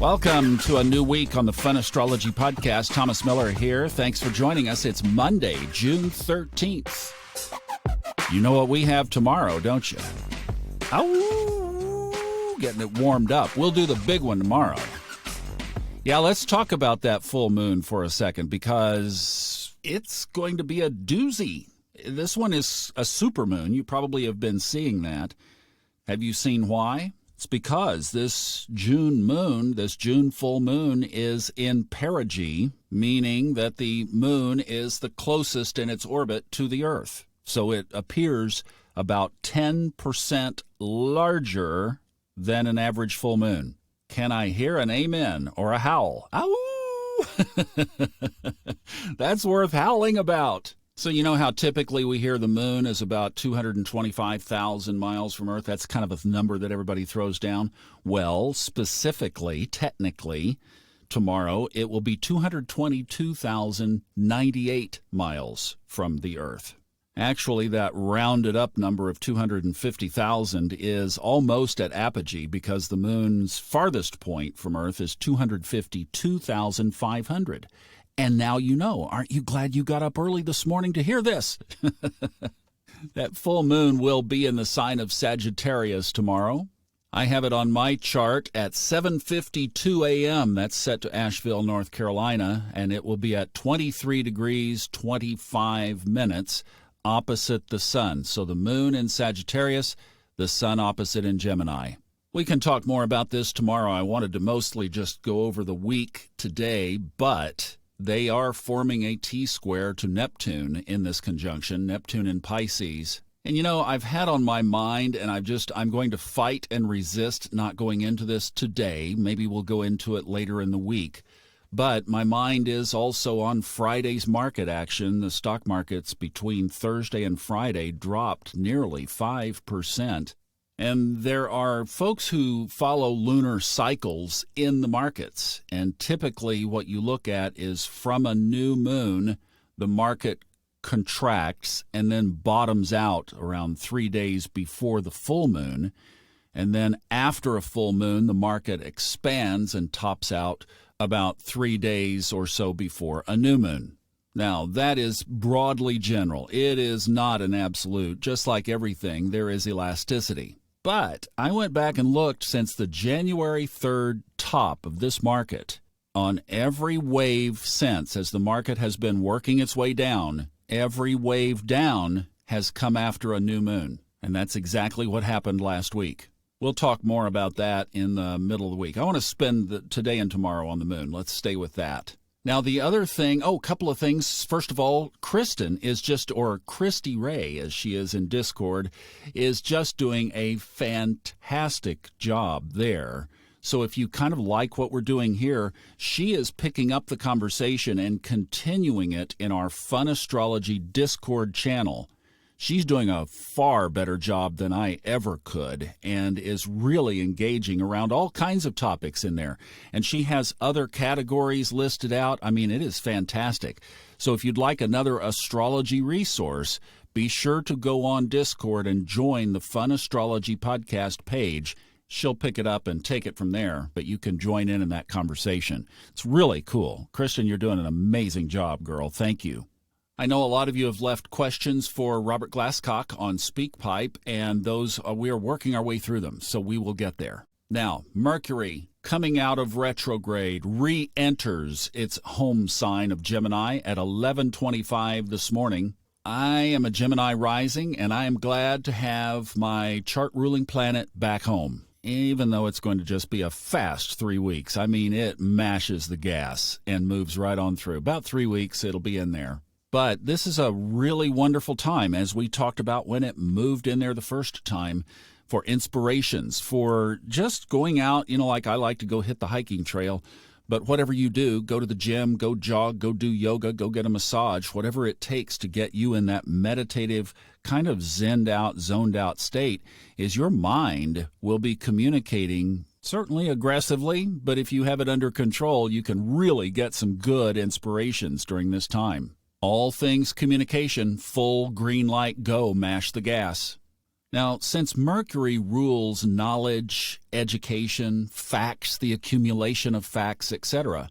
Welcome to a new week on the Fun Astrology Podcast. Thomas Miller here. Thanks for joining us. It's Monday, June 13th. You know what we have tomorrow, don't you? Oh, getting it warmed up. We'll do the big one tomorrow. Yeah, let's talk about that full moon for a second because it's going to be a doozy. This one is a supermoon. You probably have been seeing that. Have you seen why? It's because this June full moon, is in Perigee, meaning that the moon is the closest in its orbit to the Earth. So it appears about 10% larger than an average full moon. Can I hear an amen or a howl? Ow! That's worth howling about. So you know how typically we hear the moon is about 225,000 miles from Earth? That's kind of a number that everybody throws down. Well, specifically, technically, tomorrow it will be 222,098 miles from the Earth. Actually, that rounded up number of 250,000 is almost at apogee because the moon's farthest point from Earth is 252,500. And now you know. Aren't you glad you got up early this morning to hear this? That full moon will be in the sign of Sagittarius tomorrow. I have it on my chart at 7:52 a.m. That's set to Asheville, North Carolina, and it will be at 23 degrees, 25 minutes opposite the sun. So the moon in Sagittarius, the sun opposite in Gemini. We can talk more about this tomorrow. I wanted to mostly just go over the week today, but they are forming a T-square to Neptune in this conjunction, Neptune in Pisces. And you know, I've had on my mind, and I'm going to fight and resist not going into this today. Maybe we'll go into it later in the week. But my mind is also on Friday's market action. The stock markets between Thursday and Friday dropped nearly 5%. And there are folks who follow lunar cycles in the markets. And typically what you look at is from a new moon, the market contracts and then bottoms out around 3 days before the full moon. And then after a full moon, the market expands and tops out about 3 days or so before a new moon. Now, that is broadly general. It is not an absolute. Just like everything, there is elasticity. But I went back and looked since the January 3rd top of this market. On every wave since, as the market has been working its way down, every wave down has come after a new moon. And that's exactly what happened last week. We'll talk more about that in the middle of the week. I want to spend today and tomorrow on the moon. Let's stay with that. Now, the other thing, a couple of things. First of all, Kristen is or Christy Ray, as she is in Discord, is just doing a fantastic job there. So if you kind of like what we're doing here, she is picking up the conversation and continuing it in our Fun Astrology Discord channel. She's doing a far better job than I ever could and is really engaging around all kinds of topics in there. And she has other categories listed out. I mean, it is fantastic. So if you'd like another astrology resource, be sure to go on Discord and join the Fun Astrology Podcast page. She'll pick it up and take it from there, but you can join in that conversation. It's really cool. Kristen, you're doing an amazing job, girl. Thank you. I know a lot of you have left questions for Robert Glasscock on SpeakPipe, and those we are working our way through them, so we will get there. Now, Mercury, coming out of retrograde, re-enters its home sign of Gemini at 11:25 this morning. I am a Gemini rising, and I am glad to have my chart-ruling planet back home, even though it's going to just be a fast 3 weeks. I mean, it mashes the gas and moves right on through. About 3 weeks, it'll be in there. But this is a really wonderful time, as we talked about when it moved in there the first time, for inspirations, for just going out, like I like to go hit the hiking trail. But whatever you do, go to the gym, go jog, go do yoga, go get a massage, whatever it takes to get you in that meditative, kind of zoned out state, is your mind will be communicating, certainly aggressively, but if you have it under control, you can really get some good inspirations during this time. All things communication, full green light, go, mash the gas. Now, since Mercury rules knowledge, education, facts, the accumulation of facts, etc.,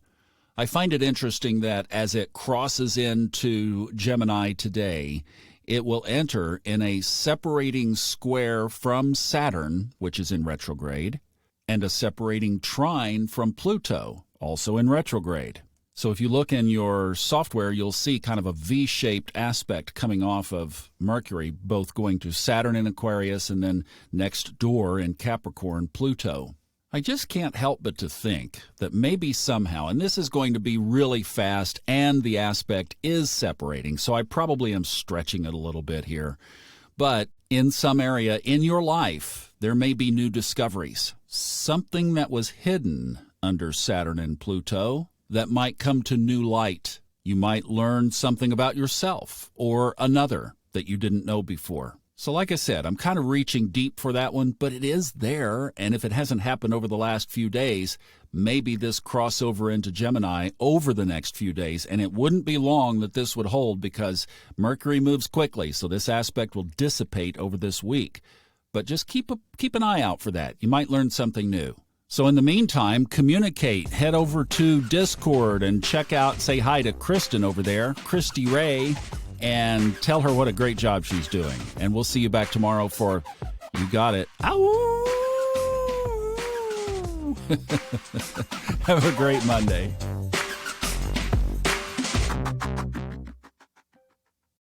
I find it interesting that as it crosses into Gemini today, it will enter in a separating square from Saturn, which is in retrograde, and a separating trine from Pluto, also in retrograde. So if you look in your software, you'll see kind of a V-shaped aspect coming off of Mercury, both going to Saturn in Aquarius and then next door in Capricorn, Pluto. I just can't help but to think that maybe somehow, and this is going to be really fast and the aspect is separating, so I probably am stretching it a little bit here, but in some area in your life, there may be new discoveries. Something that was hidden under Saturn and Pluto that might come to new light. You might learn something about yourself or another that you didn't know before. So like I said, I'm kind of reaching deep for that one, but it is there, and if it hasn't happened over the last few days, maybe this crossover into Gemini over the next few days, and it wouldn't be long that this would hold because Mercury moves quickly, so this aspect will dissipate over this week. But just keep an eye out for that. You might learn something new. So in the meantime, communicate. Head over to Discord and check out, say hi to Kristen over there, Christy Ray, and tell her what a great job she's doing. And we'll see you back tomorrow for You Got It. Ow! Have a great Monday.